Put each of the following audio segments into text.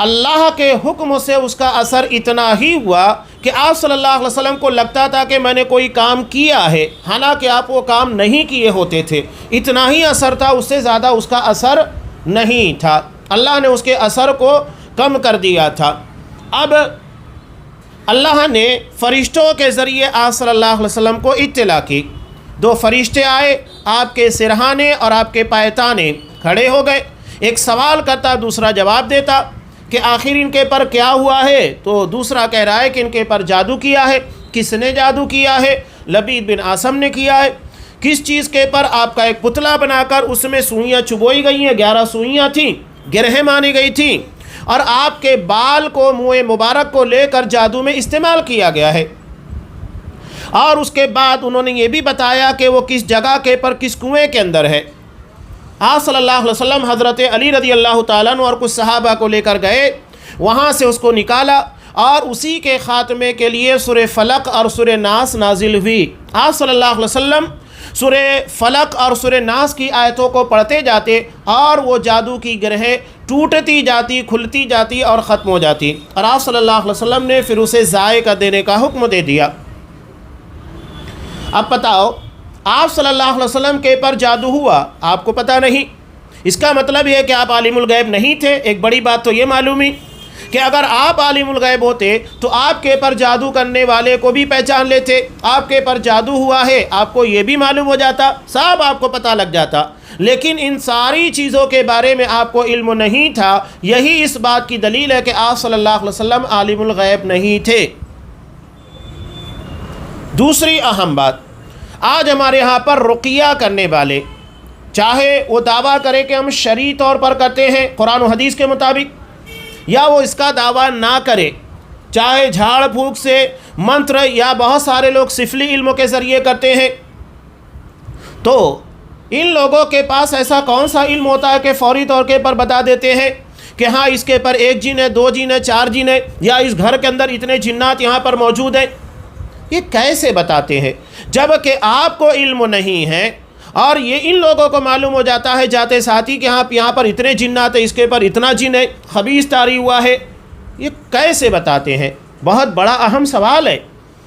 اللہ کے حکم سے اس کا اثر اتنا ہی ہوا کہ آپ صلی اللہ علیہ وسلم کو لگتا تھا کہ میں نے کوئی کام کیا ہے، حالانکہ آپ وہ کام نہیں کیے ہوتے تھے، اتنا ہی اثر تھا، اس سے زیادہ اس کا اثر نہیں تھا، اللہ نے اس کے اثر کو کم کر دیا تھا۔ اب اللہ نے فرشتوں کے ذریعے آپ صلی اللہ علیہ وسلم کو اطلاع کی، 2 فرشتے آئے، آپ کے سرہانے اور آپ کے پایتانے کھڑے ہو گئے، ایک سوال کرتا دوسرا جواب دیتا کہ آخر ان کے پر کیا ہوا ہے، تو دوسرا کہہ رہا ہے کہ ان کے پر جادو کیا ہے۔ کس نے جادو کیا ہے؟ لبید بن عاصم نے کیا ہے۔ کس چیز کے پر؟ آپ کا ایک پتلا بنا کر اس میں سوئیاں چبوئی گئی ہیں، 11 سوئیاں تھیں، گرہیں مانی گئی تھیں، اور آپ کے بال کو، منہ مبارک کو لے کر جادو میں استعمال کیا گیا ہے۔ اور اس کے بعد انہوں نے یہ بھی بتایا کہ وہ کس جگہ کے پر، کس کنویں کے اندر ہے۔ آپ صلی اللہ علیہ وسلم حضرت علی رضی اللہ تعالیٰ عنہ اور کچھ صحابہ کو لے کر گئے، وہاں سے اس کو نکالا، اور اسی کے خاتمے کے لیے سورہ فلق اور سورہ ناس نازل ہوئی۔ آپ صلی اللہ علیہ وسلم سورہ فلق اور سورہ ناس کی آیتوں کو پڑھتے جاتے، اور وہ جادو کی گرہیں ٹوٹتی جاتی، کھلتی جاتی اور ختم ہو جاتی، اور آپ صلی اللہ علیہ وسلم نے پھر اسے ذائقہ دینے کا حکم دے دیا۔ اب بتاؤ، آپ صلی اللہ علیہ وسلم کے پر جادو ہوا، آپ کو پتہ نہیں، اس کا مطلب یہ ہے کہ آپ عالم الغیب نہیں تھے۔ ایک بڑی بات تو یہ معلوم ہوئی کہ اگر آپ عالم الغیب ہوتے تو آپ کے پر جادو کرنے والے کو بھی پہچان لیتے، آپ کے پر جادو ہوا ہے آپ کو یہ بھی معلوم ہو جاتا، سب آپ کو پتہ لگ جاتا، لیکن ان ساری چیزوں کے بارے میں آپ کو علم نہیں تھا۔ یہی اس بات کی دلیل ہے کہ آپ صلی اللہ علیہ وسلم عالم الغیب نہیں تھے۔ دوسری اہم بات، آج ہمارے ہاں پر رقیہ کرنے والے، چاہے وہ دعویٰ کرے کہ ہم شرعی طور پر کرتے ہیں قرآن و حدیث کے مطابق، یا وہ اس کا دعویٰ نہ کرے، چاہے جھاڑ پھونک سے منتر، یا بہت سارے لوگ سفلی علموں کے ذریعے کرتے ہیں، تو ان لوگوں کے پاس ایسا کون سا علم ہوتا ہے کہ فوری طور کے پر بتا دیتے ہیں کہ ہاں اس کے پر 1 جن ہے، 2 جن ہے، 4 جن ہے، یا اس گھر کے اندر اتنے جنات یہاں پر موجود ہیں؟ یہ کیسے بتاتے ہیں جب کہ آپ کو علم نہیں ہے، اور یہ ان لوگوں کو معلوم ہو جاتا ہے جاتے ساتھی کہ ہاں یہاں پر اتنے جنات ہیں، اس کے پر اتنا جن ہے، خبیث طاری ہوا ہے؟ یہ کیسے بتاتے ہیں؟ بہت بڑا اہم سوال ہے۔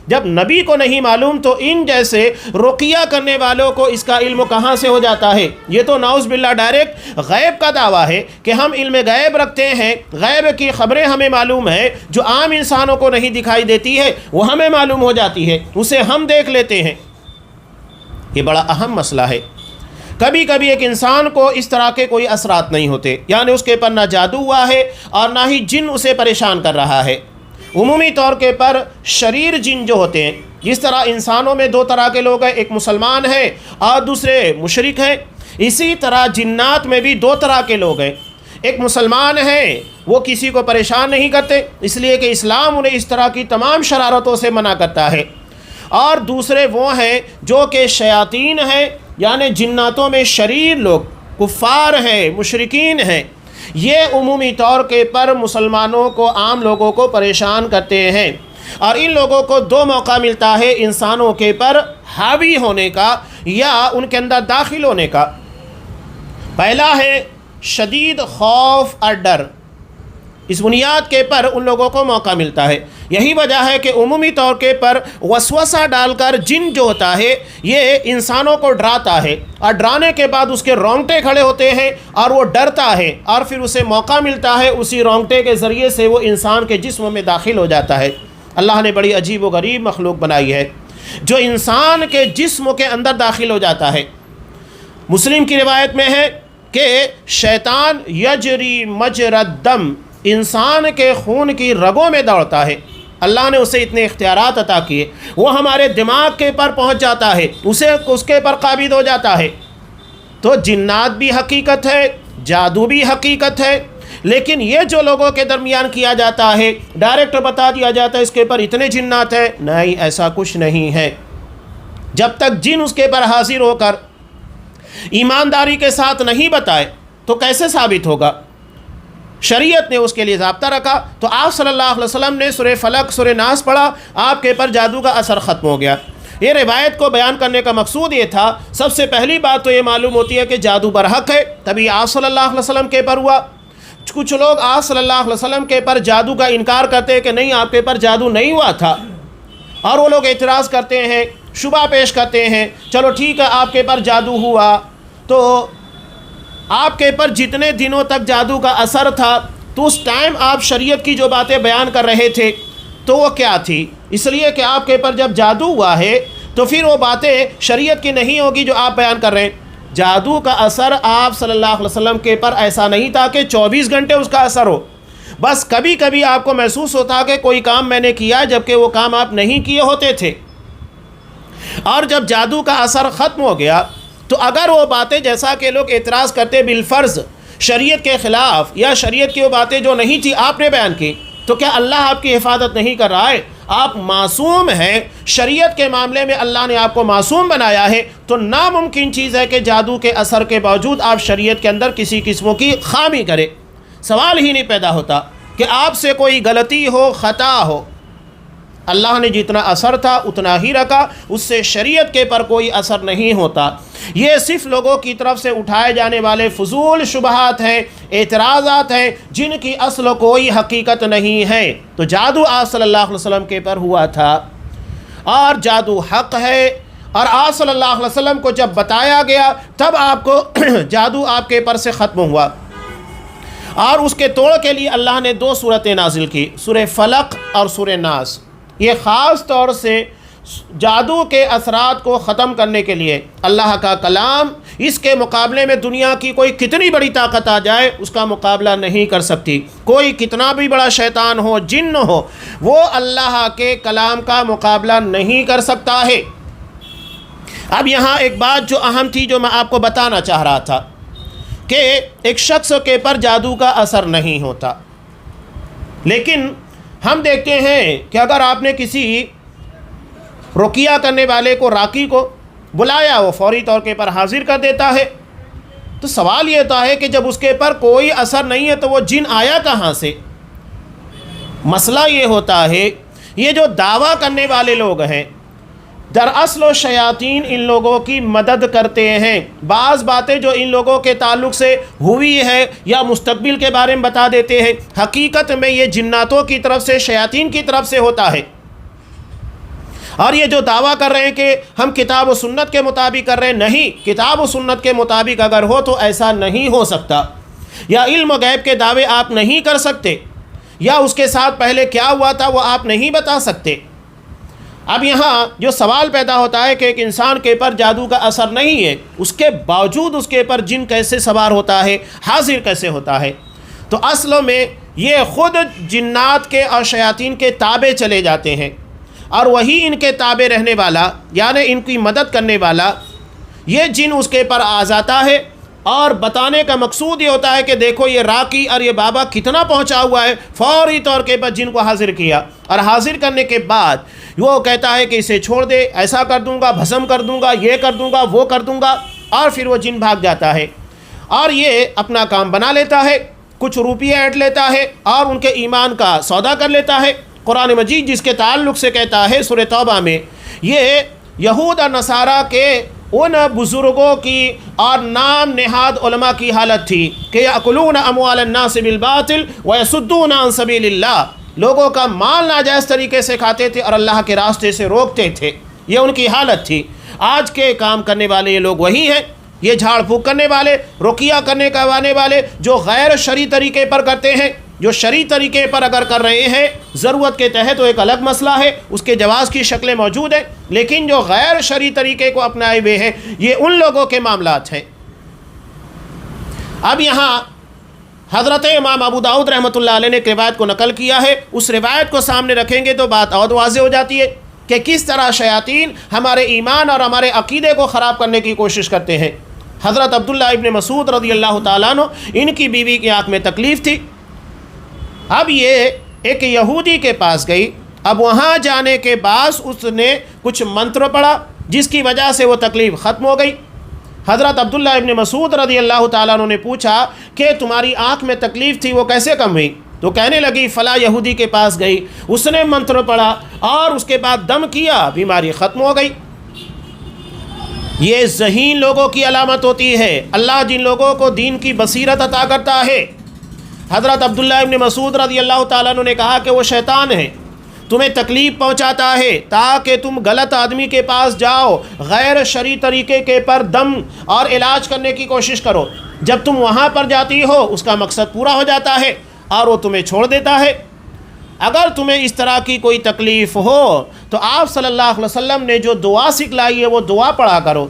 جب نبی کو نہیں معلوم تو ان جیسے رقیہ کرنے والوں کو اس کا علم کہاں سے ہو جاتا ہے؟ یہ تو نعوذ باللہ ڈائریکٹ غیب کا دعویٰ ہے کہ ہم علم غیب رکھتے ہیں، غیب کی خبریں ہمیں معلوم ہے جو عام انسانوں کو نہیں دکھائی دیتی ہے، وہ ہمیں معلوم ہو جاتی ہے، اسے ہم دیکھ لیتے ہیں۔ یہ بڑا اہم مسئلہ ہے۔ کبھی کبھی ایک انسان کو اس طرح کے کوئی اثرات نہیں ہوتے، یعنی اس کے پر نہ جادو ہوا ہے اور نہ ہی جن اسے پریشان کر رہا ہے۔ عمومی طور کے پر شریر جن جو ہوتے ہیں، جس طرح انسانوں میں 2 طرح کے لوگ ہیں، ایک مسلمان ہیں اور دوسرے مشرک ہیں، اسی طرح جنات میں بھی 2 طرح کے لوگ ہیں۔ ایک مسلمان ہیں، وہ کسی کو پریشان نہیں کرتے، اس لیے کہ اسلام انہیں اس طرح کی تمام شرارتوں سے منع کرتا ہے، اور دوسرے وہ ہیں جو کہ شیاطین ہیں، یعنی جناتوں میں شریر لوگ، کفار ہیں، مشرکین ہیں، یہ عمومی طور کے پر مسلمانوں کو، عام لوگوں کو پریشان کرتے ہیں، اور ان لوگوں کو 2 موقع ملتا ہے انسانوں کے پر حاوی ہونے کا یا ان کے اندر داخل ہونے کا۔ پہلا ہے شدید خوف اور ڈر، اس بنیاد کے پر ان لوگوں کو موقع ملتا ہے۔ یہی وجہ ہے کہ عمومی طور کے پر وسوسہ ڈال کر جن جو ہوتا ہے یہ انسانوں کو ڈراتا ہے، اور ڈرانے کے بعد اس کے رونگٹے کھڑے ہوتے ہیں اور وہ ڈرتا ہے، اور پھر اسے موقع ملتا ہے اسی رونگٹے کے ذریعے سے وہ انسان کے جسم میں داخل ہو جاتا ہے۔ اللہ نے بڑی عجیب و غریب مخلوق بنائی ہے جو انسان کے جسم کے اندر داخل ہو جاتا ہے۔ مسلم کی روایت میں ہے کہ شیطان یجری مجرى الدم، انسان کے خون کی رگوں میں دوڑتا ہے۔ اللہ نے اسے اتنے اختیارات عطا کیے، وہ ہمارے دماغ کے پر پہنچ جاتا ہے، اس کے پر قابض ہو جاتا ہے۔ تو جنات بھی حقیقت ہے، جادو بھی حقیقت ہے، لیکن یہ جو لوگوں کے درمیان کیا جاتا ہے، ڈائریکٹ بتا دیا جاتا ہے اس کے پر اتنے جنات ہیں، نہیں، ایسا کچھ نہیں ہے۔ جب تک جن اس کے پر حاضر ہو کر ایمانداری کے ساتھ نہیں بتائے تو کیسے ثابت ہوگا؟ شریعت نے اس کے لیے ضابطہ رکھا، تو آپ صلی اللہ علیہ وسلم نے سورہ فلق، سورہ ناس پڑھا، آپ کے پر جادو کا اثر ختم ہو گیا۔ یہ روایت کو بیان کرنے کا مقصود یہ تھا، سب سے پہلی بات تو یہ معلوم ہوتی ہے کہ جادو برحق ہے، تبھی آپ صلی اللہ علیہ وسلم کے پر ہوا۔ کچھ لوگ آپ صلی اللہ علیہ وسلم کے پر جادو کا انکار کرتے ہیں کہ نہیں آپ کے پر جادو نہیں ہوا تھا، اور وہ لوگ اعتراض کرتے ہیں، شبہ پیش کرتے ہیں، چلو ٹھیک ہے آپ کے پر جادو ہوا، تو آپ کے پر جتنے دنوں تک جادو کا اثر تھا تو اس ٹائم آپ شریعت کی جو باتیں بیان کر رہے تھے تو وہ کیا تھی؟ اس لیے کہ آپ کے پر جب جادو ہوا ہے تو پھر وہ باتیں شریعت کی نہیں ہوگی جو آپ بیان کر رہے ہیں۔ جادو کا اثر آپ صلی اللہ علیہ وسلم کے پر ایسا نہیں تھا کہ 24 گھنٹے اس کا اثر ہو، بس کبھی کبھی آپ کو محسوس ہوتا کہ کوئی کام میں نے کیا جبکہ وہ کام آپ نہیں کیے ہوتے تھے، اور جب جادو کا اثر ختم ہو گیا تو اگر وہ باتیں جیسا کہ لوگ اعتراض کرتے بالفرض شریعت کے خلاف یا شریعت کی وہ باتیں جو نہیں تھی آپ نے بیان کی، تو کیا اللہ آپ کی حفاظت نہیں کر رہا ہے؟ آپ معصوم ہیں، شریعت کے معاملے میں اللہ نے آپ کو معصوم بنایا ہے، تو ناممکن چیز ہے کہ جادو کے اثر کے باوجود آپ شریعت کے اندر کسی قسم کی خامی کرے۔ سوال ہی نہیں پیدا ہوتا کہ آپ سے کوئی غلطی ہو، خطا ہو۔ اللہ نے جتنا اثر تھا اتنا ہی رکھا، اس سے شریعت کے پر کوئی اثر نہیں ہوتا۔ یہ صرف لوگوں کی طرف سے اٹھائے جانے والے فضول شبہات ہیں، اعتراضات ہیں، جن کی اصل کوئی حقیقت نہیں ہے۔ تو جادو آپ صلی اللہ علیہ وسلم کے پر ہوا تھا اور جادو حق ہے، اور آپ صلی اللہ علیہ وسلم کو جب بتایا گیا تب آپ کو جادو آپ کے پر سے ختم ہوا، اور اس کے توڑ کے لیے اللہ نے 2 سورتیں نازل کی، سورہ فلق اور سورہ ناس۔ یہ خاص طور سے جادو کے اثرات کو ختم کرنے کے لیے اللہ کا کلام، اس کے مقابلے میں دنیا کی کوئی کتنی بڑی طاقت آ جائے اس کا مقابلہ نہیں کر سکتی، کوئی کتنا بھی بڑا شیطان ہو، جن ہو، وہ اللہ کے کلام کا مقابلہ نہیں کر سکتا ہے۔ اب یہاں ایک بات جو اہم تھی جو میں آپ کو بتانا چاہ رہا تھا کہ ایک شخص کے پر جادو کا اثر نہیں ہوتا، لیکن ہم دیکھتے ہیں کہ اگر آپ نے کسی رقیہ کرنے والے کو، راقی کو بلایا، وہ فوری طور کے پر حاضر کر دیتا ہے، تو سوال یہ ہوتا ہے کہ جب اس کے پر کوئی اثر نہیں ہے تو وہ جن آیا کہاں سے؟ مسئلہ یہ ہوتا ہے یہ جو دعویٰ کرنے والے لوگ ہیں دراصل و شیاطین ان لوگوں کی مدد کرتے ہیں۔ بعض باتیں جو ان لوگوں کے تعلق سے ہوئی ہے یا مستقبل کے بارے میں بتا دیتے ہیں، حقیقت میں یہ جناتوں کی طرف سے، شیاطین کی طرف سے ہوتا ہے۔ اور یہ جو دعویٰ کر رہے ہیں کہ ہم کتاب و سنت کے مطابق کر رہے ہیں، نہیں، کتاب و سنت کے مطابق اگر ہو تو ایسا نہیں ہو سکتا، یا علم و غیب کے دعوے آپ نہیں کر سکتے، یا اس کے ساتھ پہلے کیا ہوا تھا وہ آپ نہیں بتا سکتے۔ اب یہاں جو سوال پیدا ہوتا ہے کہ ایک انسان کے پر جادو کا اثر نہیں ہے، اس کے باوجود اس کے پر جن کیسے سوار ہوتا ہے، حاضر کیسے ہوتا ہے؟ تو اصل میں یہ خود جنات کے اور شیاطین کے تابع چلے جاتے ہیں، اور وہی ان کے تابع رہنے والا، یعنی ان کی مدد کرنے والا، یہ جن اس کے پر آ جاتا ہے، اور بتانے کا مقصود یہ ہوتا ہے کہ دیکھو یہ راقی اور یہ بابا کتنا پہنچا ہوا ہے، فوری طور کے پر جن کو حاضر کیا، اور حاضر کرنے کے بعد وہ کہتا ہے کہ اسے چھوڑ دے، ایسا کر دوں گا، بھسم کر دوں گا، یہ کر دوں گا، وہ کر دوں گا، اور پھر وہ جن بھاگ جاتا ہے اور یہ اپنا کام بنا لیتا ہے، کچھ روپیے ایٹ لیتا ہے اور ان کے ایمان کا سودا کر لیتا ہے۔ قرآن مجید جس کے تعلق سے کہتا ہے سورہ توبہ میں، یہ یہود اور نصارہ کے ان بزرگوں کی اور نام نہاد علماء کی حالت تھی کہ یأکلون اموال الناس بالباطل ویصدون عن سبیل اللہ، لوگوں کا مال ناجائز طریقے سے کھاتے تھے اور اللہ کے راستے سے روکتے تھے، یہ ان کی حالت تھی۔ آج کے کام کرنے والے یہ لوگ وہی ہیں، یہ جھاڑ پھونک کرنے والے، رقیہ کرنے کروانے والے جو غیر شرعی طریقے پر کرتے ہیں۔ جو شرعی طریقے پر اگر کر رہے ہیں ضرورت کے تحت تو ایک الگ مسئلہ ہے، اس کے جواز کی شکلیں موجود ہیں، لیکن جو غیر شرعی طریقے کو اپنائے ہوئے ہیں یہ ان لوگوں کے معاملات ہیں۔ اب یہاں حضرت امام ابو داؤد رحمۃ اللہ علیہ نے ایک روایت کو نقل کیا ہے، اس روایت کو سامنے رکھیں گے تو بات اور واضح ہو جاتی ہے کہ کس طرح شیاطین ہمارے ایمان اور ہمارے عقیدے کو خراب کرنے کی کوشش کرتے ہیں۔ حضرت عبداللہ ابن مسعود رضی اللہ تعالیٰ عنہ، ان کی بیوی کی آنکھ میں تکلیف تھی، اب یہ ایک یہودی کے پاس گئی، اب وہاں جانے کے بعد اس نے کچھ منتر پڑھا جس کی وجہ سے وہ تکلیف ختم ہو گئی۔ حضرت عبداللہ ابن مسعود رضی اللہ تعالیٰ عنہ نے پوچھا کہ تمہاری آنکھ میں تکلیف تھی وہ کیسے کم ہوئی؟ تو کہنے لگی فلاں یہودی کے پاس گئی، اس نے منتر پڑھا اور اس کے بعد دم کیا، بیماری ختم ہو گئی۔ یہ ذہین لوگوں کی علامت ہوتی ہے۔ اللہ جن لوگوں کو دین کی بصیرت عطا کرتا ہے، حضرت عبداللہ ابن مسعود رضی اللہ تعالیٰ عنہ نے کہا کہ وہ شیطان ہے، تمہیں تکلیف پہنچاتا ہے تاکہ تم غلط آدمی کے پاس جاؤ، غیر شرعی طریقے کے پر دم اور علاج کرنے کی کوشش کرو، جب تم وہاں پر جاتی ہو اس کا مقصد پورا ہو جاتا ہے اور وہ تمہیں چھوڑ دیتا ہے۔ اگر تمہیں اس طرح کی کوئی تکلیف ہو تو آپ صلی اللہ علیہ وسلم نے جو دعا سکھلائی ہے وہ دعا پڑھا کرو۔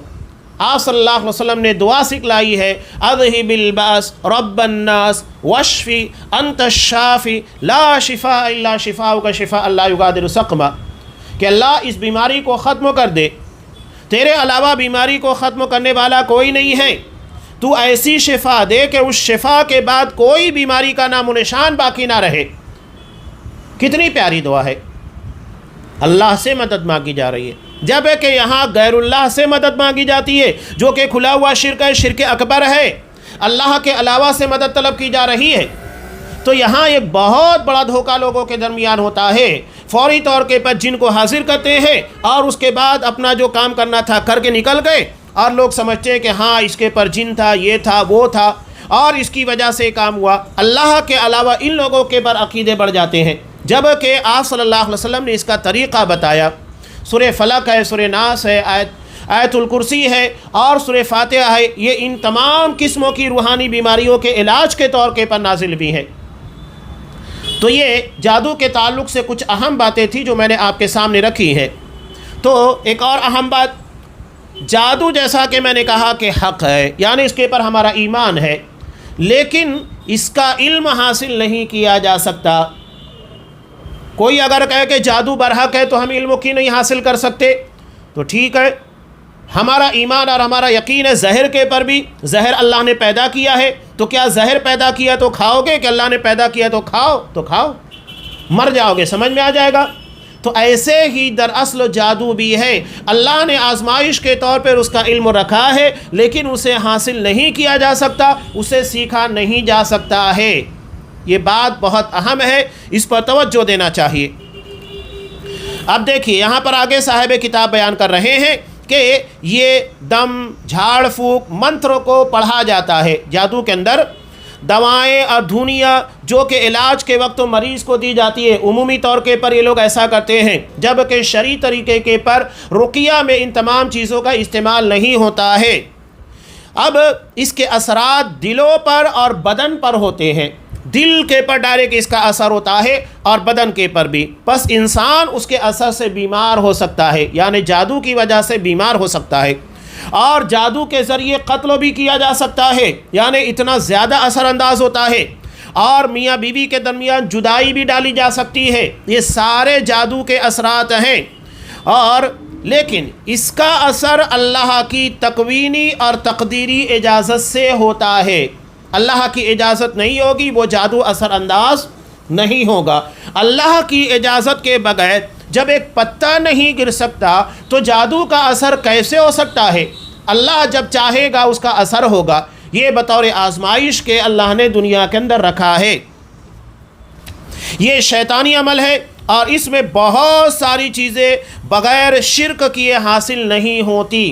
آپ صلی اللہ علیہ وسلم نے دعا سکھلائی ہے، اذہب الباس رب الناس واشفی انت الشافی لا شفاء الا شفاؤک شفاء لا یغادر سقما، کہ اللہ اس بیماری کو ختم کر دے، تیرے علاوہ بیماری کو ختم کرنے والا کوئی نہیں ہے، تو ایسی شفا دے کہ اس شفا کے بعد کوئی بیماری کا نام و نشان باقی نہ رہے۔ کتنی پیاری دعا ہے، اللہ سے مدد مانگی جا رہی ہے، جب ہے کہ یہاں غیر اللہ سے مدد مانگی جاتی ہے جو کہ کھلا ہوا شرک ہے، شرک اکبر ہے، اللہ کے علاوہ سے مدد طلب کی جا رہی ہے۔ تو یہاں ایک بہت بڑا دھوکہ لوگوں کے درمیان ہوتا ہے، فوری طور کے پر جن کو حاضر کرتے ہیں اور اس کے بعد اپنا جو کام کرنا تھا کر کے نکل گئے، اور لوگ سمجھتے ہیں کہ ہاں اس کے پر جن تھا، یہ تھا، وہ تھا، اور اس کی وجہ سے کام ہوا۔ اللہ کے علاوہ ان لوگوں کے پر عقیدے بڑھ جاتے ہیں، جب کہ آپ صلی اللہ علیہ وسلم نے اس کا طریقہ بتایا۔ سورہ فلق ہے، سورہ ناس ہے، آیت الکرسی ہے اور سورہ فاتحہ ہے، یہ ان تمام قسموں کی روحانی بیماریوں کے علاج کے طور کے پر نازل بھی ہے۔ تو یہ جادو کے تعلق سے کچھ اہم باتیں تھیں جو میں نے آپ کے سامنے رکھی ہیں۔ تو ایک اور اہم بات، جادو جیسا کہ میں نے کہا کہ حق ہے، یعنی اس کے پر ہمارا ایمان ہے، لیکن اس کا علم حاصل نہیں کیا جا سکتا۔ کوئی اگر کہے کہ جادو برحق ہے تو ہم علم کی نہیں حاصل کر سکتے، تو ٹھیک ہے، ہمارا ایمان اور ہمارا یقین ہے زہر کے پر بھی، زہر اللہ نے پیدا کیا ہے، تو کیا زہر پیدا کیا تو کھاؤ گے کہ اللہ نے پیدا کیا تو کھاؤ، مر جاؤ گے، سمجھ میں آ جائے گا۔ تو ایسے ہی دراصل جادو بھی ہے، اللہ نے آزمائش کے طور پر اس کا علم رکھا ہے، لیکن اسے حاصل نہیں کیا جا سکتا، اسے سیکھا نہیں جا سکتا ہے۔ یہ بات بہت اہم ہے، اس پر توجہ دینا چاہیے۔ اب دیکھیے یہاں پر آگے صاحب کتاب بیان کر رہے ہیں کہ یہ دم، جھاڑ پھونک، منتر کو پڑھا جاتا ہے۔ جادو کے اندر دوائیں اور دھونیاں جو کہ علاج کے وقت مریض کو دی جاتی ہے، عمومی طور کے پر یہ لوگ ایسا کرتے ہیں، جبکہ شرعی طریقے کے پر رقیہ میں ان تمام چیزوں کا استعمال نہیں ہوتا ہے۔ اب اس کے اثرات دلوں پر اور بدن پر ہوتے ہیں، دل کے پر ڈائریکٹ اس کا اثر ہوتا ہے اور بدن کے پر بھی، بس انسان اس کے اثر سے بیمار ہو سکتا ہے، یعنی جادو کی وجہ سے بیمار ہو سکتا ہے، اور جادو کے ذریعے قتل بھی کیا جا سکتا ہے، یعنی اتنا زیادہ اثر انداز ہوتا ہے، اور میاں بیوی کے درمیان جدائی بھی ڈالی جا سکتی ہے۔ یہ سارے جادو کے اثرات ہیں، اور لیکن اس کا اثر اللہ کی تکوینی اور تقدیری اجازت سے ہوتا ہے۔ اللہ کی اجازت نہیں ہوگی وہ جادو اثر انداز نہیں ہوگا۔ اللہ کی اجازت کے بغیر جب ایک پتا نہیں گر سکتا تو جادو کا اثر کیسے ہو سکتا ہے؟ اللہ جب چاہے گا اس کا اثر ہوگا۔ یہ بطور آزمائش کے اللہ نے دنیا کے اندر رکھا ہے۔ یہ شیطانی عمل ہے اور اس میں بہت ساری چیزیں بغیر شرک کیے حاصل نہیں ہوتی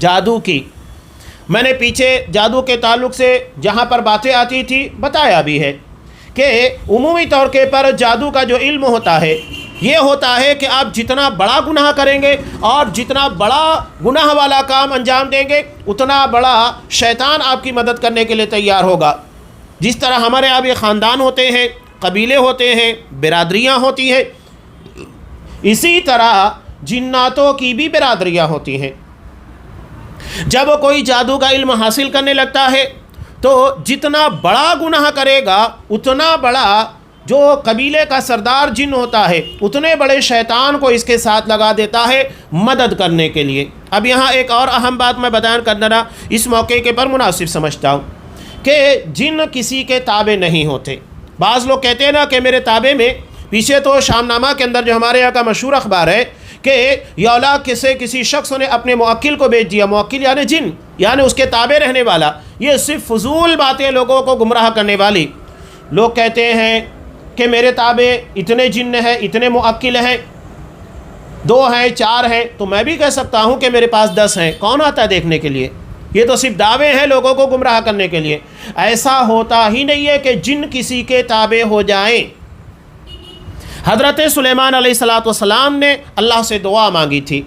جادو کی۔ میں نے پیچھے جادو کے تعلق سے جہاں پر باتیں آتی تھی بتایا بھی ہے کہ عمومی طور کے پر جادو کا جو علم ہوتا ہے یہ ہوتا ہے کہ آپ جتنا بڑا گناہ کریں گے اور جتنا بڑا گناہ والا کام انجام دیں گے اتنا بڑا شیطان آپ کی مدد کرنے کے لیے تیار ہوگا۔ جس طرح ہمارے یہاں بھی خاندان ہوتے ہیں، قبیلے ہوتے ہیں، برادریاں ہوتی ہیں، اسی طرح جناتوں کی بھی برادریاں ہوتی ہیں۔ جب کوئی جادو کا علم حاصل کرنے لگتا ہے تو جتنا بڑا گناہ کرے گا اتنا بڑا جو قبیلے کا سردار جن ہوتا ہے اتنے بڑے شیطان کو اس کے ساتھ لگا دیتا ہے مدد کرنے کے لیے۔ اب یہاں ایک اور اہم بات میں بیان کرنا اس موقع کے پر مناسب سمجھتا ہوں کہ جن کسی کے تابع نہیں ہوتے۔ بعض لوگ کہتے ہیں نا کہ میرے تابع میں، پیچھے تو شام نامہ کے اندر جو ہمارے یہاں کا مشہور اخبار ہے کہ یولا کسی شخص نے اپنے موکل کو بھیج دیا، موکل یعنی جن، یعنی اس کے تابع رہنے والا۔ یہ صرف فضول باتیں لوگوں کو گمراہ کرنے والی۔ لوگ کہتے ہیں کہ میرے تابع اتنے جن ہیں، اتنے موکل ہیں، 2 ہیں، 4 ہیں، تو میں بھی کہہ سکتا ہوں کہ میرے پاس 10 ہیں، کون آتا ہے دیکھنے کے لیے؟ یہ تو صرف دعوے ہیں لوگوں کو گمراہ کرنے کے لیے. ایسا ہوتا ہی نہیں ہے کہ جن کسی کے تابع ہو جائیں. حضرت سلیمان علیہ السلام نے اللہ سے دعا مانگی تھی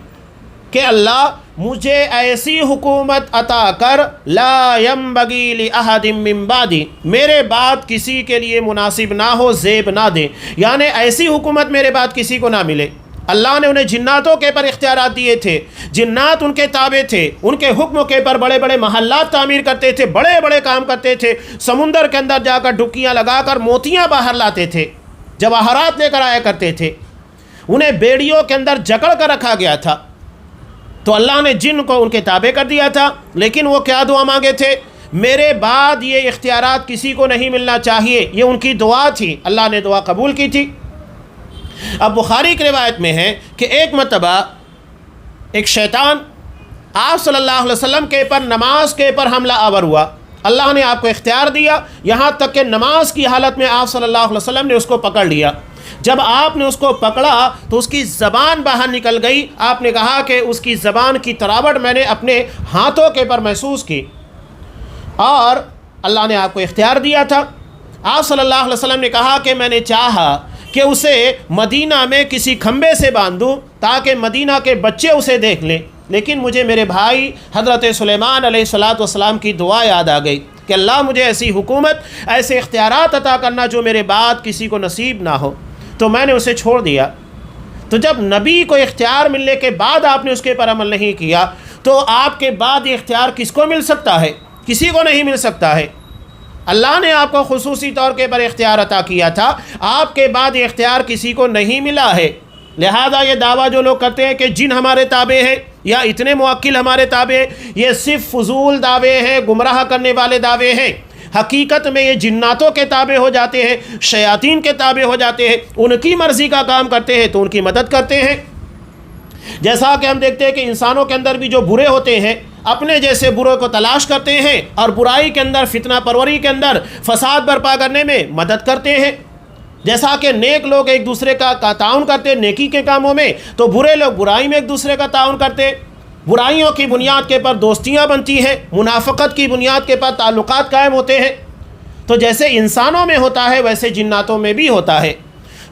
کہ اللہ مجھے ایسی حکومت عطا کر لا ینبغی لأحد من بعدی، میرے بعد کسی کے لیے مناسب نہ ہو، زیب نہ دے، یعنی ایسی حکومت میرے بعد کسی کو نہ ملے. اللہ نے انہیں جناتوں کے پر اختیارات دیے تھے، جنات ان کے تابع تھے، ان کے حکم کے پر بڑے بڑے محلات تعمیر کرتے تھے، بڑے بڑے کام کرتے تھے، سمندر کے اندر جا کر ڈبکیاں لگا کر موتیاں باہر لاتے تھے، جواہرات لے کر آیا کرتے تھے. انہیں بیڑیوں کے اندر جکڑ کر رکھا گیا تھا. تو اللہ نے جن کو ان کے تابع کر دیا تھا، لیکن وہ کیا دعا مانگے تھے؟ میرے بعد یہ اختیارات کسی کو نہیں ملنا چاہیے. یہ ان کی دعا تھی، اللہ نے دعا قبول کی تھی. اب بخاری کی روایت میں ہے کہ ایک مرتبہ ایک شیطان آپ صلی اللہ علیہ وسلم کے پر نماز کے پر حملہ آور ہوا. اللہ نے آپ کو اختیار دیا، یہاں تک کہ نماز کی حالت میں آپ صلی اللہ علیہ وسلم نے اس کو پکڑ لیا. جب آپ نے اس کو پکڑا تو اس کی زبان باہر نکل گئی. آپ نے کہا کہ اس کی زبان کی تراوٹ میں نے اپنے ہاتھوں کے پر محسوس کی، اور اللہ نے آپ کو اختیار دیا تھا. آپ صلی اللہ علیہ وسلم نے کہا کہ میں نے چاہا کہ اسے مدینہ میں کسی کھمبے سے باندھوں تاکہ مدینہ کے بچے اسے دیکھ لیں، لیکن مجھے میرے بھائی حضرت سلیمان علیہ السلام کی دعا یاد آ گئی کہ اللہ مجھے ایسی حکومت، ایسے اختیارات عطا کرنا جو میرے بعد کسی کو نصیب نہ ہو. تو میں نے اسے چھوڑ دیا. تو جب نبی کو اختیار ملنے کے بعد آپ نے اس کے پر عمل نہیں کیا تو آپ کے بعد یہ اختیار کس کو مل سکتا ہے؟ کسی کو نہیں مل سکتا ہے. اللہ نے آپ کو خصوصی طور کے پر اختیار عطا کیا تھا، آپ کے بعد یہ اختیار کسی کو نہیں ملا ہے. لہذا یہ دعویٰ جو لوگ کرتے ہیں کہ جن ہمارے تابع ہیں یا اتنے موکل ہمارے تابع ہیں، یہ صرف فضول دعوے ہیں، گمراہ کرنے والے دعوے ہیں. حقیقت میں یہ جناتوں کے تابع ہو جاتے ہیں، شیاطین کے تابع ہو جاتے ہیں، ان کی مرضی کا کام کرتے ہیں تو ان کی مدد کرتے ہیں. جیسا کہ ہم دیکھتے ہیں کہ انسانوں کے اندر بھی جو برے ہوتے ہیں اپنے جیسے بروں کو تلاش کرتے ہیں اور برائی کے اندر، فتنہ پروری کے اندر، فساد برپا کرنے میں مدد کرتے ہیں. جیسا کہ نیک لوگ ایک دوسرے کا تعاون کرتے ہیں نیکی کے کاموں میں، تو برے لوگ برائی میں ایک دوسرے کا تعاون کرتے ہیں. برائیوں کی بنیاد کے پر دوستیاں بنتی ہیں، منافقت کی بنیاد کے پر تعلقات قائم ہوتے ہیں. تو جیسے انسانوں میں ہوتا ہے ویسے جناتوں میں بھی ہوتا ہے.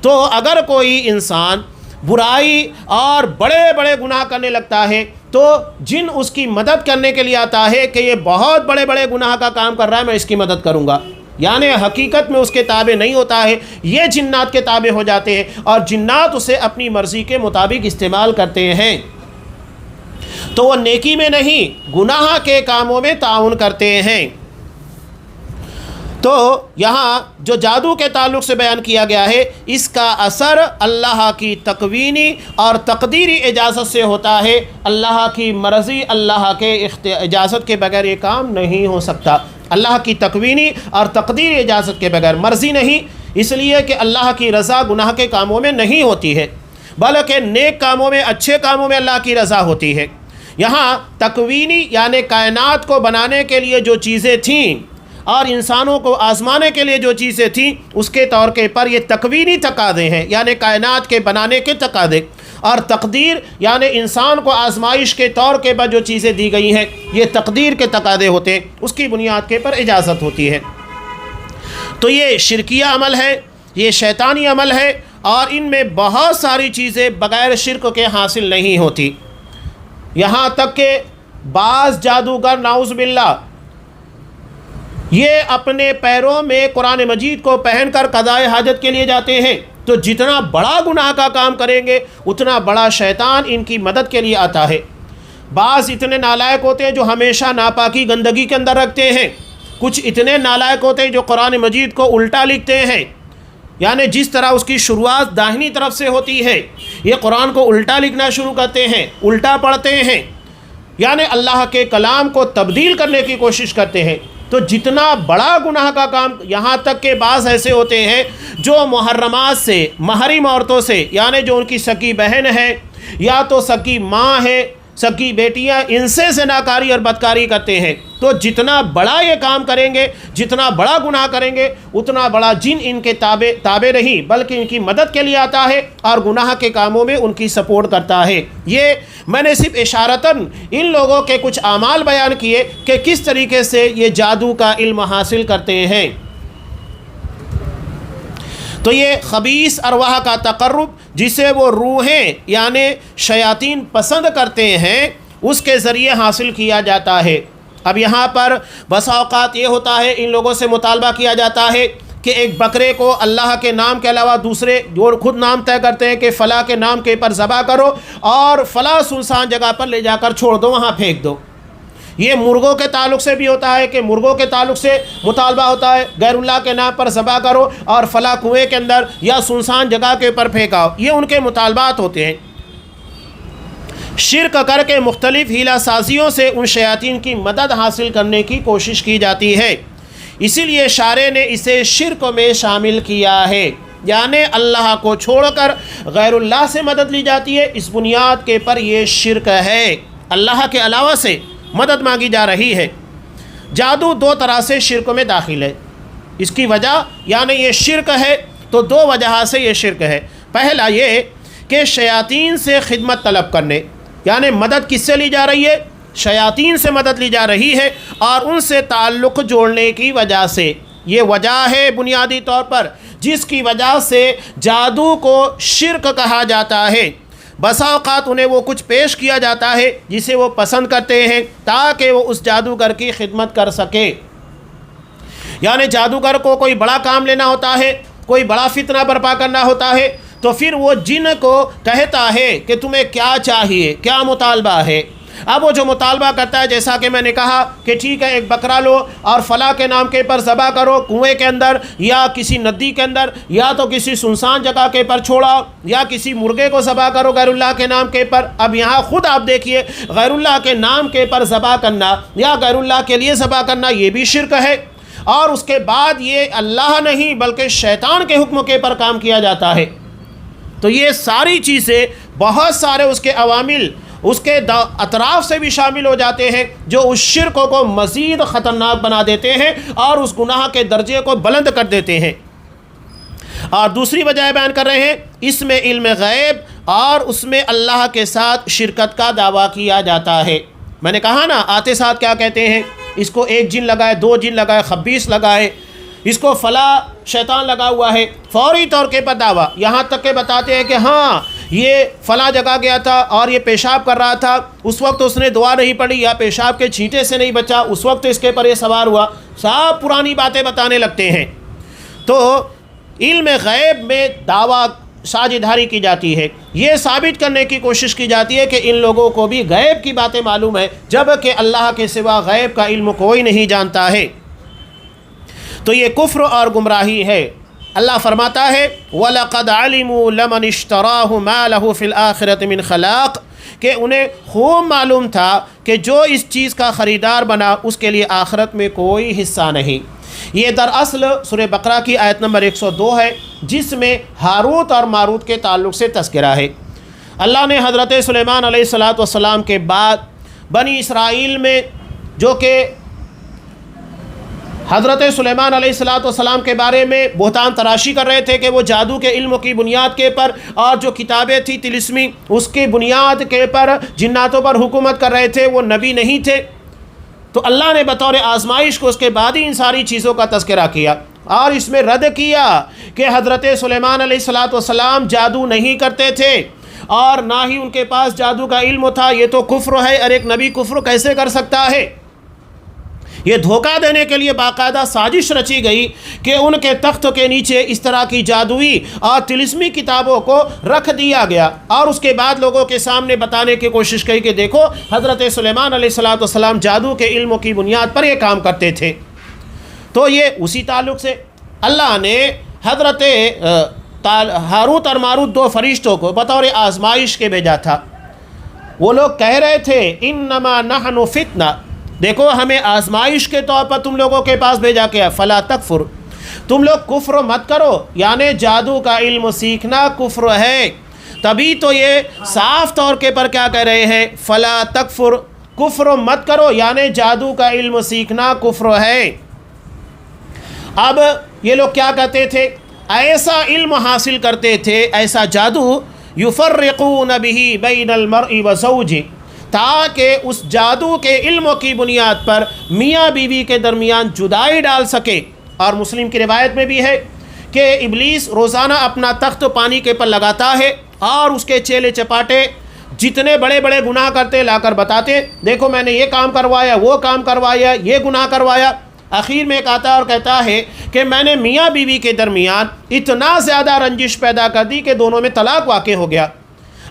تو اگر کوئی انسان برائی اور بڑے بڑے گناہ کرنے لگتا ہے تو جن اس کی مدد کرنے کے لیے آتا ہے کہ یہ بہت بڑے بڑے گناہ کا کام کر رہا ہے، میں اس کی مدد کروں گا، یعنی حقیقت میں اس کے تابع نہیں ہوتا ہے، یہ جنات کے تابع ہو جاتے ہیں اور جنات اسے اپنی مرضی کے مطابق استعمال کرتے ہیں. تو وہ نیکی میں نہیں گناہ کے کاموں میں تعاون کرتے ہیں. تو یہاں جو جادو کے تعلق سے بیان کیا گیا ہے، اس کا اثر اللہ کی تکوینی اور تقدیری اجازت سے ہوتا ہے. اللہ کی مرضی، اللہ کے اجازت کے بغیر یہ کام نہیں ہو سکتا. اللہ کی تکوینی اور تقدیری اجازت کے بغیر مرضی نہیں، اس لیے کہ اللہ کی رضا گناہ کے کاموں میں نہیں ہوتی ہے، بلکہ نیک کاموں میں، اچھے کاموں میں اللہ کی رضا ہوتی ہے. یہاں تکوینی یعنی کائنات کو بنانے کے لیے جو چیزیں تھیں اور انسانوں کو آزمانے کے لیے جو چیزیں تھیں، اس کے طور کے پر یہ تکوینی تقاضے ہیں، یعنی کائنات کے بنانے کے تقاضے. اور تقدیر یعنی انسان کو آزمائش کے طور کے پر جو چیزیں دی گئی ہیں، یہ تقدیر کے تقاضے ہوتے ہیں، اس کی بنیاد کے پر اجازت ہوتی ہے. تو یہ شرکیہ عمل ہے، یہ شیطانی عمل ہے، اور ان میں بہت ساری چیزیں بغیر شرک کے حاصل نہیں ہوتی. یہاں تک کہ بعض جادوگر نعوذ باللہ یہ اپنے پیروں میں قرآن مجید کو پہن کر قضائے حاجت کے لیے جاتے ہیں. تو جتنا بڑا گناہ کا کام کریں گے اتنا بڑا شیطان ان کی مدد کے لیے آتا ہے. بعض اتنے نالائق ہوتے ہیں جو ہمیشہ ناپاکی گندگی کے اندر رکھتے ہیں. کچھ اتنے نالائق ہوتے ہیں جو قرآن مجید کو الٹا لکھتے ہیں، یعنی جس طرح اس کی شروعات داہنی طرف سے ہوتی ہے، یہ قرآن کو الٹا لکھنا شروع کرتے ہیں، الٹا پڑھتے ہیں، یعنی اللہ کے کلام کو تبدیل کرنے کی کوشش کرتے ہیں. تو جتنا بڑا گناہ کا کام، یہاں تک کہ بعض ایسے ہوتے ہیں جو محرمات سے، محرم عورتوں سے، یعنی جو ان کی سکی بہن ہے یا تو سکی ماں ہے سکی بیٹیاں ان سے زناکاری اور بدکاری کرتے ہیں، تو جتنا بڑا یہ کام کریں گے، جتنا بڑا گناہ کریں گے، اتنا بڑا جن ان کے تابع نہیں بلکہ ان کی مدد کے لیے آتا ہے اور گناہ کے کاموں میں ان کی سپورٹ کرتا ہے۔ یہ میں نے صرف اشارتاً ان لوگوں کے کچھ اعمال بیان کیے کہ کس طریقے سے یہ جادو کا علم حاصل کرتے ہیں۔ تو یہ خبیث ارواح کا تقرب جسے وہ روحیں یعنی شیاطین پسند کرتے ہیں، اس کے ذریعے حاصل کیا جاتا ہے۔ اب یہاں پر بسا اوقات یہ ہوتا ہے، ان لوگوں سے مطالبہ کیا جاتا ہے کہ ایک بکرے کو اللہ کے نام کے علاوہ دوسرے جو خود نام طے کرتے ہیں کہ فلاں کے نام کے پر ذبح کرو اور فلاں سنسان جگہ پر لے جا کر چھوڑ دو، وہاں پھینک دو۔ یہ مرغوں کے تعلق سے بھی ہوتا ہے کہ مرغوں کے تعلق سے مطالبہ ہوتا ہے غیر اللہ کے نام پر ذبح کرو اور فلاں کنویں کے اندر یا سنسان جگہ کے اوپر پھینکاؤ۔ یہ ان کے مطالبات ہوتے ہیں۔ شرک کر کے مختلف ہیلہ سازیوں سے ان شیاطین کی مدد حاصل کرنے کی کوشش کی جاتی ہے، اسی لیے شارع نے اسے شرک میں شامل کیا ہے، یعنی اللہ کو چھوڑ کر غیر اللہ سے مدد لی جاتی ہے۔ اس بنیاد کے پر یہ شرک ہے، اللہ کے علاوہ سے مدد مانگی جا رہی ہے۔ جادو دو طرح سے شرک میں داخل ہے، اس کی وجہ یعنی یہ شرک ہے تو دو وجہ سے یہ شرک ہے۔ پہلا یہ کہ شیاطین سے خدمت طلب کرنے، یعنی مدد کس سے لی جا رہی ہے؟ شیاطین سے مدد لی جا رہی ہے اور ان سے تعلق جوڑنے کی وجہ سے۔ یہ وجہ ہے بنیادی طور پر جس کی وجہ سے جادو کو شرک کہا جاتا ہے۔ بسا اوقات انہیں وہ کچھ پیش کیا جاتا ہے جسے وہ پسند کرتے ہیں تاکہ وہ اس جادوگر کی خدمت کر سکے، یعنی جادوگر کو کوئی بڑا کام لینا ہوتا ہے، کوئی بڑا فتنہ برپا کرنا ہوتا ہے، تو پھر وہ جن کو کہتا ہے کہ تمہیں کیا چاہیے، کیا مطالبہ ہے۔ اب وہ جو مطالبہ کرتا ہے، جیسا کہ میں نے کہا کہ ٹھیک ہے ایک بکرا لو اور فلاں کے نام کے پر ذبح کرو، کنویں کے اندر یا کسی ندی کے اندر یا تو کسی سنسان جگہ کے پر چھوڑاؤ یا کسی مرغے کو ذبح کرو غیر اللہ کے نام کے پر۔ اب یہاں خود آپ دیکھیے، غیر اللہ کے نام کے پر ذبح کرنا یا غیر اللہ کے لیے ذبح کرنا یہ بھی شرک ہے، اور اس کے بعد یہ اللہ نہیں بلکہ شیطان کے حکم کے پر کام کیا جاتا ہے۔ تو یہ ساری چیزیں بہت سارے اس کے عوامل اس کے اطراف سے بھی شامل ہو جاتے ہیں جو اس شرک کو مزید خطرناک بنا دیتے ہیں اور اس گناہ کے درجے کو بلند کر دیتے ہیں۔ اور دوسری وجہ بیان کر رہے ہیں، اس میں علم غیب اور اس میں اللہ کے ساتھ شرکت کا دعویٰ کیا جاتا ہے۔ میں نے کہا نا آتے ساتھ کیا کہتے ہیں، اس کو ایک جن لگائے، دو جن لگائے، خبیث لگائے، اس کو فلاں شیطان لگا ہوا ہے، فوری طور کے پر دعویٰ، یہاں تک کہ بتاتے ہیں کہ ہاں یہ فلاں جگہ گیا تھا اور یہ پیشاب کر رہا تھا، اس وقت اس نے دعا نہیں پڑھی یا پیشاب کے چھینٹے سے نہیں بچا، اس وقت اس کے پر یہ سوار ہوا، سب پرانی باتیں بتانے لگتے ہیں۔ تو علم غیب میں دعویٰ ساجدھاری کی جاتی ہے، یہ ثابت کرنے کی کوشش کی جاتی ہے کہ ان لوگوں کو بھی غیب کی باتیں معلوم ہے، جبکہ اللہ کے سوا غیب کا علم کوئی نہیں جانتا ہے۔ تو یہ کفر اور گمراہی ہے۔ اللہ فرماتا ہے وَلَقَدْ عَلِمُوا لَمَنِ اشْتَرَاهُ مَا لَهُ فِي الْآخِرَةِ مِنْ خَلَاقٍ، کہ انہیں خوب معلوم تھا کہ جو اس چیز کا خریدار بنا اس کے لیے آخرت میں کوئی حصہ نہیں۔ یہ دراصل سورہ بقرہ کی آیت نمبر 102 ہے جس میں ہاروت اور ماروت کے تعلق سے تذکرہ ہے۔ اللہ نے حضرت سلیمان علیہ السلام کے بعد بنی اسرائیل میں جو کہ حضرت سلیمان علیہ السلام کے بارے میں بہتان تراشی کر رہے تھے کہ وہ جادو کے علم کی بنیاد کے پر اور جو کتابیں تھیں طلسمی اس کی بنیاد کے پر جناتوں پر حکومت کر رہے تھے، وہ نبی نہیں تھے، تو اللہ نے بطور آزمائش کو اس کے بعد ہی ان ساری چیزوں کا تذکرہ کیا اور اس میں رد کیا کہ حضرت سلیمان علیہ السلام جادو نہیں کرتے تھے اور نہ ہی ان کے پاس جادو کا علم تھا، یہ تو کفر ہے اور ایک نبی کفر کیسے کر سکتا ہے۔ یہ دھوکہ دینے کے لیے باقاعدہ سازش رچی گئی کہ ان کے تخت کے نیچے اس طرح کی جادوئی اور طلسمی کتابوں کو رکھ دیا گیا اور اس کے بعد لوگوں کے سامنے بتانے کی کوشش کی کہ دیکھو حضرت سلیمان علیہ السلام جادو کے علم کی بنیاد پر یہ کام کرتے تھے۔ تو یہ اسی تعلق سے اللہ نے حضرت ہاروت اور ماروت دو فرشتوں کو بطور آزمائش کے بھیجا تھا۔ وہ لوگ کہہ رہے تھے انما نحن فتنہ، دیکھو ہمیں آزمائش کے طور پر تم لوگوں کے پاس بھیجا گیا، فلا تکفر، تم لوگ کفر مت کرو، یعنی جادو کا علم سیکھنا کفر ہے۔ تبھی تو یہ صاف طور کے پر کیا کہہ رہے ہیں، فلا تکفر، کفر مت کرو، یعنی جادو کا علم سیکھنا کفر ہے۔ اب یہ لوگ کیا کہتے تھے، ایسا علم حاصل کرتے تھے، ایسا جادو، یفرقون بہ بین المرء وزوجہ، تاکہ اس جادو کے علم کی بنیاد پر میاں بیوی کے درمیان جدائی ڈال سکے۔ اور مسلم کی روایت میں بھی ہے کہ ابلیس روزانہ اپنا تخت پانی کے پر لگاتا ہے اور اس کے چیلے چپاٹے جتنے بڑے بڑے گناہ کرتے لا کر بتاتے، دیکھو میں نے یہ کام کروایا، وہ کام کروایا، یہ گناہ کروایا۔ آخر میں ایک آتا ہے اور کہتا ہے کہ میں نے میاں بیوی کے درمیان اتنا زیادہ رنجش پیدا کر دی کہ دونوں میں طلاق واقع ہو گیا۔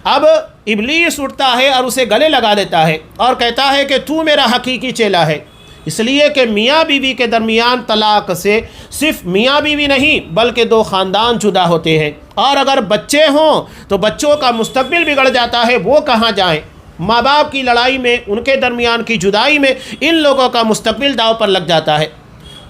اب ابلیس اٹھتا ہے اور اسے گلے لگا دیتا ہے اور کہتا ہے کہ تو میرا حقیقی چیلا ہے، اس لیے کہ میاں بیوی کے درمیان طلاق سے صرف میاں بیوی نہیں بلکہ دو خاندان جدا ہوتے ہیں، اور اگر بچے ہوں تو بچوں کا مستقبل بگڑ جاتا ہے، وہ کہاں جائیں؟ ماں باپ کی لڑائی میں، ان کے درمیان کی جدائی میں ان لوگوں کا مستقبل داؤ پر لگ جاتا ہے۔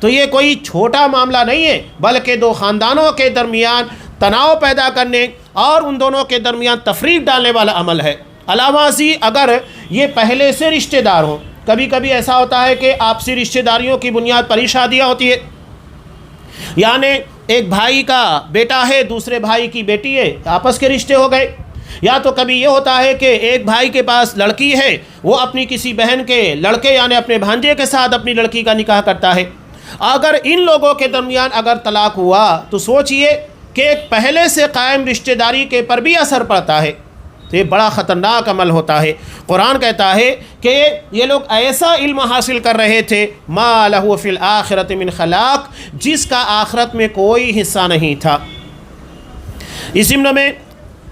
تو یہ کوئی چھوٹا معاملہ نہیں ہے، بلکہ دو خاندانوں کے درمیان تناؤ پیدا کرنے اور ان دونوں کے درمیان تفریق ڈالنے والا عمل ہے۔ علاوہ ازیں اگر یہ پہلے سے رشتہ دار ہوں، کبھی کبھی ایسا ہوتا ہے کہ آپسی رشتہ داریوں کی بنیاد پر ہی شادیاں ہوتی ہے، یعنی ایک بھائی کا بیٹا ہے، دوسرے بھائی کی بیٹی ہے، آپس کے رشتے ہو گئے۔ یا تو کبھی یہ ہوتا ہے کہ ایک بھائی کے پاس لڑکی ہے، وہ اپنی کسی بہن کے لڑکے یعنی اپنے بھانجے کے ساتھ اپنی لڑکی کا نکاح کرتا ہے۔ اگر ان لوگوں کے درمیان اگر طلاق ہوا تو سوچئے کہ ایک پہلے سے قائم رشتہ داری کے پر بھی اثر پڑتا ہے، تو یہ بڑا خطرناک عمل ہوتا ہے۔ قرآن کہتا ہے کہ یہ لوگ ایسا علم حاصل کر رہے تھے، ما لہ فی الآخرۃ من خلاق، جس کا آخرت میں کوئی حصہ نہیں تھا۔ اس ضمن میں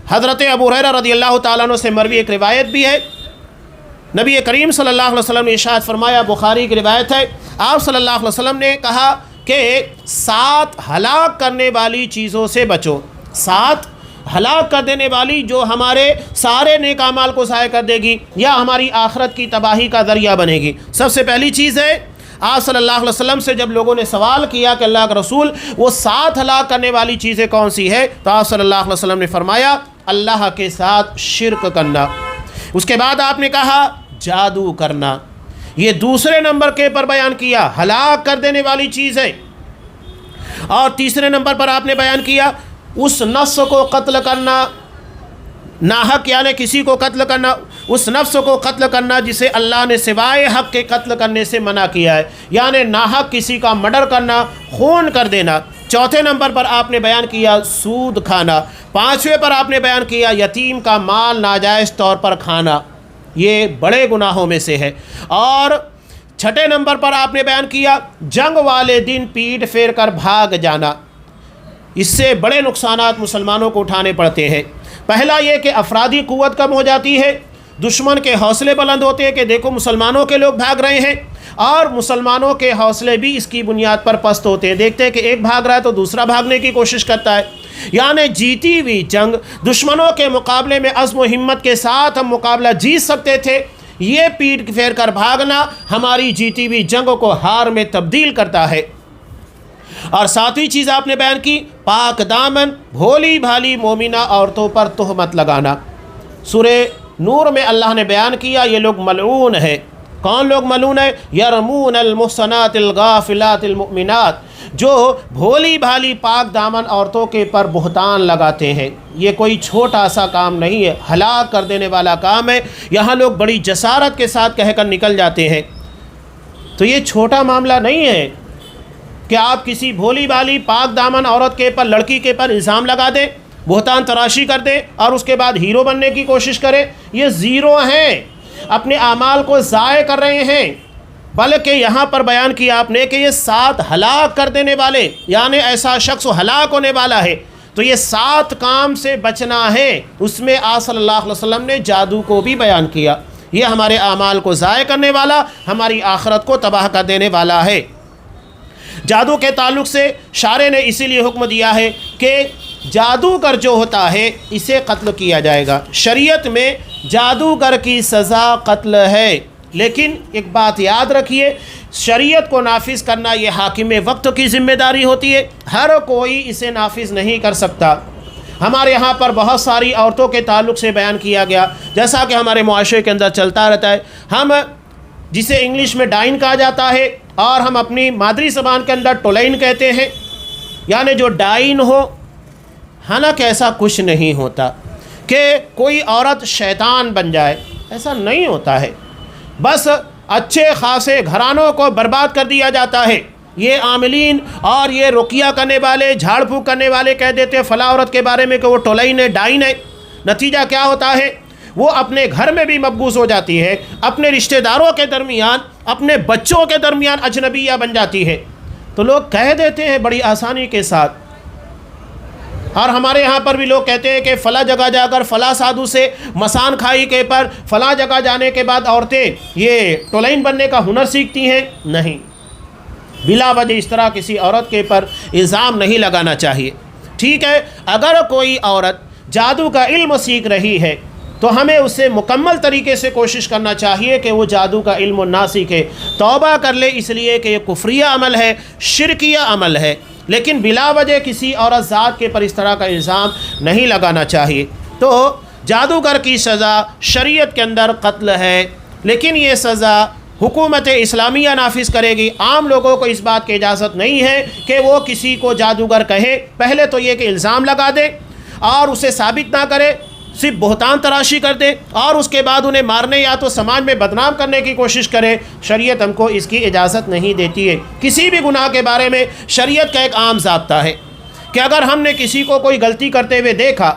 حضرت ابو ہریرہ رضی اللہ تعالیٰ عنہ سے مروی ایک روایت بھی ہے، نبی کریم صلی اللہ علیہ وسلم نے ارشاد فرمایا، بخاری کی روایت ہے، آپ صلی اللہ علیہ وسلم نے کہا کہ 7 ہلاک کرنے والی چیزوں سے بچو، 7 ہلاک کر دینے والی جو ہمارے سارے نیک اعمال کو ضائع کر دے گی یا ہماری آخرت کی تباہی کا ذریعہ بنے گی۔ سب سے پہلی چیز ہے، آپ صلی اللہ علیہ وسلم سے جب لوگوں نے سوال کیا کہ اللہ کا رسول وہ 7 ہلاک کرنے والی چیزیں کون سی ہے، تو آپ صلی اللہ علیہ وسلم نے فرمایا اللہ کے ساتھ شرک کرنا۔ اس کے بعد آپ نے کہا جادو کرنا، یہ دوسرے نمبر کے پر بیان کیا، ہلاک کر دینے والی چیز ہے۔ اور تیسرے نمبر پر آپ نے بیان کیا اس نفس کو قتل کرنا، ناحق یعنی کسی کو قتل کرنا، اس نفس کو قتل کرنا جسے اللہ نے سوائے حق کے قتل کرنے سے منع کیا ہے، یعنی ناحق کسی کا مرڈر کرنا، خون کر دینا۔ چوتھے نمبر پر آپ نے بیان کیا سود کھانا۔ پانچویں پر آپ نے بیان کیا یتیم کا مال ناجائز طور پر کھانا، یہ بڑے گناہوں میں سے ہے۔ اور چھٹے نمبر پر آپ نے بیان کیا جنگ والے دن پیٹھ پھیر کر بھاگ جانا، اس سے بڑے نقصانات مسلمانوں کو اٹھانے پڑتے ہیں۔ پہلا یہ کہ افرادی قوت کم ہو جاتی ہے، دشمن کے حوصلے بلند ہوتے ہیں کہ دیکھو مسلمانوں کے لوگ بھاگ رہے ہیں، اور مسلمانوں کے حوصلے بھی اس کی بنیاد پر پست ہوتے ہیں، دیکھتے ہیں کہ ایک بھاگ رہا ہے تو دوسرا بھاگنے کی کوشش کرتا ہے۔ یعنی جیتی ہوئی جنگ دشمنوں کے مقابلے میں عزم و ہمت کے ساتھ ہم مقابلہ جیت سکتے تھے، یہ پیٹ پھیر کر بھاگنا ہماری جیتی ہوئی جنگوں کو ہار میں تبدیل کرتا ہے۔ اور ساتویں چیز آپ نے بیان کی پاک دامن بھولی بھالی مومنہ عورتوں پر تہمت لگانا۔ سورہ نور میں اللہ نے بیان کیا یہ لوگ ملعون ہے۔ کون لوگ ملعون ہے؟ یرمون المحصنات الغافلات المؤمنات، جو بھولی بھالی پاک دامن عورتوں کے پر بہتان لگاتے ہیں۔ یہ کوئی چھوٹا سا کام نہیں ہے، ہلاک کر دینے والا کام ہے۔ یہاں لوگ بڑی جسارت کے ساتھ کہہ کر نکل جاتے ہیں، تو یہ چھوٹا معاملہ نہیں ہے کہ آپ کسی بھولی بھالی پاک دامن عورت کے پر، لڑکی کے پر الزام لگا دیں، بہتان تراشی کر دیں اور اس کے بعد ہیرو بننے کی کوشش کریں۔ یہ زیرو ہیں، اپنے اعمال کو ضائع کر رہے ہیں۔ بلکہ یہاں پر بیان کیا آپ نے کہ یہ 7 ہلاک کر دینے والے، یعنی ایسا شخص ہلاک ہونے والا ہے، تو یہ 7 کام سے بچنا ہے۔ اس میں آپ صلی اللہ علیہ وسلم نے جادو کو بھی بیان کیا، یہ ہمارے اعمال کو ضائع کرنے والا، ہماری آخرت کو تباہ کر دینے والا ہے۔ جادو کے تعلق سے شارع نے اسی لیے حکم دیا ہے کہ جادوگر جو ہوتا ہے اسے قتل کیا جائے گا۔ شریعت میں جادوگر کی سزا قتل ہے، لیکن ایک بات یاد رکھیے، شریعت کو نافذ کرنا یہ حاکم وقت کی ذمہ داری ہوتی ہے، ہر کوئی اسے نافذ نہیں کر سکتا۔ ہمارے یہاں پر بہت ساری عورتوں کے تعلق سے بیان کیا گیا، جیسا کہ ہمارے معاشرے کے اندر چلتا رہتا ہے، ہم جسے انگلش میں ڈائن کہا جاتا ہے اور ہم اپنی مادری زبان کے اندر ٹولین کہتے ہیں، یعنی جو ڈائن ہو، حالانکہ ایسا کچھ نہیں ہوتا کہ کوئی عورت شیطان بن جائے، ایسا نہیں ہوتا ہے، بس اچھے خاصے گھرانوں کو برباد کر دیا جاتا ہے۔ یہ عاملین اور یہ رقیہ کرنے والے، جھاڑ پھونک کرنے والے کہہ دیتے ہیں فلاں عورت کے بارے میں کہ وہ ٹولین ہے، ڈائن ہے، نتیجہ کیا ہوتا ہے؟ وہ اپنے گھر میں بھی مبغوض ہو جاتی ہے، اپنے رشتہ داروں کے درمیان، اپنے بچوں کے درمیان اجنبیہ بن جاتی ہے۔ تو لوگ کہہ دیتے ہیں بڑی آسانی کے ساتھ، اور ہمارے یہاں پر بھی لوگ کہتے ہیں کہ فلاں جگہ جا کر فلاں سادھو سے مسان کھائی کے پر فلاں جگہ جانے کے بعد عورتیں یہ ٹولین بننے کا ہنر سیکھتی ہیں۔ نہیں، بلا وجہ اس طرح کسی عورت کے پر الزام نہیں لگانا چاہیے۔ ٹھیک ہے، اگر کوئی عورت جادو کا علم سیکھ رہی ہے تو ہمیں اس سے مکمل طریقے سے کوشش کرنا چاہیے کہ وہ جادو کا علم نہ سیکھے، توبہ کر لے، اس لیے کہ یہ کفریہ عمل ہے، شرکیہ عمل ہے، لیکن بلا وجہ کسی عورت ذات کے پر اس طرح کا الزام نہیں لگانا چاہیے۔ تو جادوگر کی سزا شریعت کے اندر قتل ہے، لیکن یہ سزا حکومت اسلامیہ نافذ کرے گی۔ عام لوگوں کو اس بات کی اجازت نہیں ہے کہ وہ کسی کو جادوگر کہے، پہلے تو یہ کہ الزام لگا دے اور اسے ثابت نہ کرے، صرف بہتان تراشی کر دے اور اس کے بعد انہیں مارنے یا تو سماج میں بدنام کرنے کی کوشش کرے۔ شریعت ہم کو اس کی اجازت نہیں دیتی ہے۔ کسی بھی گناہ کے بارے میں شریعت کا ایک عام ضابطہ ہے کہ اگر ہم نے کسی کو کوئی غلطی کرتے ہوئے دیکھا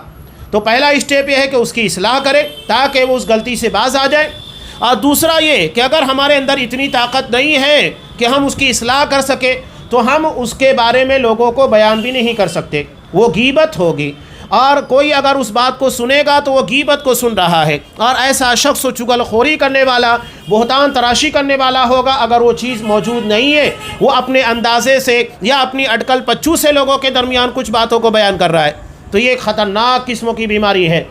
تو پہلا اسٹیپ یہ ہے کہ اس کی اصلاح کرے تاکہ وہ اس غلطی سے باز آ جائے، اور دوسرا یہ کہ اگر ہمارے اندر اتنی طاقت نہیں ہے کہ ہم اس کی اصلاح کر سکے تو ہم اس کے بارے میں لوگوں کو بیان بھی نہیں کر سکتے، وہ غیبت ہوگی، اور کوئی اگر اس بات کو سنے گا تو وہ غیبت کو سن رہا ہے، اور ایسا شخص چغل خوری کرنے والا، بہتان تراشی کرنے والا ہوگا۔ اگر وہ چیز موجود نہیں ہے، وہ اپنے اندازے سے یا اپنی اٹکل پچو سے لوگوں کے درمیان کچھ باتوں کو بیان کر رہا ہے، تو یہ ایک خطرناک قسم کی بیماری ہے۔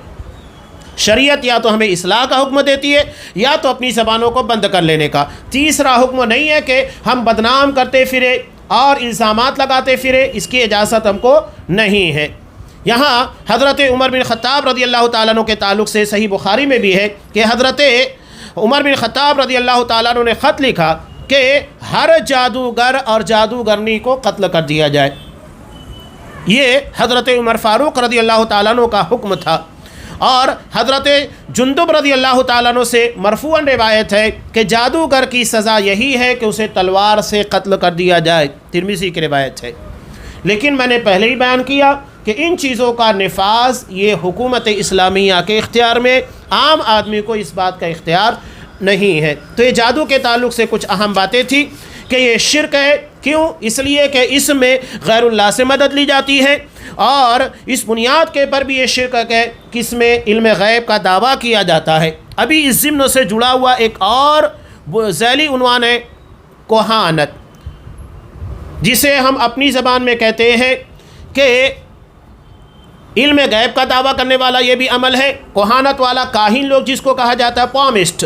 شریعت یا تو ہمیں اصلاح کا حکم دیتی ہے یا تو اپنی زبانوں کو بند کر لینے کا۔ تیسرا حکم نہیں ہے کہ ہم بدنام کرتے پھرے اور الزامات لگاتے پھرے، اس کی اجازت ہم کو نہیں ہے۔ یہاں حضرت عمر بن خطاب رضی اللہ تعالیٰ عنہ کے تعلق سے صحیح بخاری میں بھی ہے کہ حضرت عمر بن خطاب رضی اللہ تعالیٰ عنہ نے خط لکھا کہ ہر جادوگر اور جادوگرنی کو قتل کر دیا جائے۔ یہ حضرت عمر فاروق رضی اللہ تعالیٰ عنہ کا حکم تھا، اور حضرت جندب رضی اللہ تعالیٰ عنہ سے مرفوعاً روایت ہے کہ جادوگر کی سزا یہی ہے کہ اسے تلوار سے قتل کر دیا جائے، ترمذی کی روایت ہے۔ لیکن میں نے پہلے ہی بیان کیا کہ ان چیزوں کا نفاذ یہ حکومت اسلامیہ کے اختیار میں، عام آدمی کو اس بات کا اختیار نہیں ہے۔ تو یہ جادو کے تعلق سے کچھ اہم باتیں تھیں کہ یہ شرک ہے، کیوں؟ اس لیے کہ اس میں غیر اللہ سے مدد لی جاتی ہے، اور اس بنیاد کے پر بھی یہ شرک ہے کہ اس میں علم غیب کا دعویٰ کیا جاتا ہے۔ ابھی اس ضمن سے جڑا ہوا ایک اور ذیلی عنوان ہے کوہانت، جسے ہم اپنی زبان میں کہتے ہیں کہ علم غیب کا دعویٰ کرنے والا یہ بھی عمل ہے۔ کوہانت والا، کاہن لوگ جس کو کہا جاتا ہے، پامسٹ،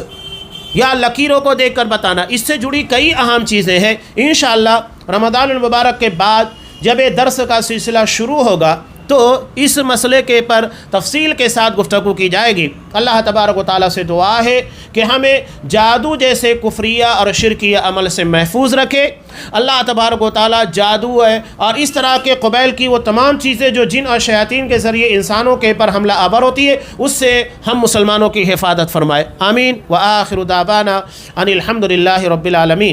یا لکیروں کو دیکھ کر بتانا، اس سے جڑی کئی اہم چیزیں ہیں۔ انشاءاللہ رمضان المبارک کے بعد جب یہ درس کا سلسلہ شروع ہوگا تو اس مسئلے کے پر تفصیل کے ساتھ گفتگو کی جائے گی۔ اللہ تبارک و تعالیٰ سے دعا ہے کہ ہمیں جادو جیسے کفریہ اور شرکیہ عمل سے محفوظ رکھے۔ اللہ تبارک و تعالیٰ جادو ہے اور اس طرح کے قبیل کی وہ تمام چیزیں جو جن اور شیاطین کے ذریعے انسانوں کے پر حملہ آور ہوتی ہے، اس سے ہم مسلمانوں کی حفاظت فرمائے۔ آمین۔ وآخر دعوانا ان الحمد للہ رب العالمین۔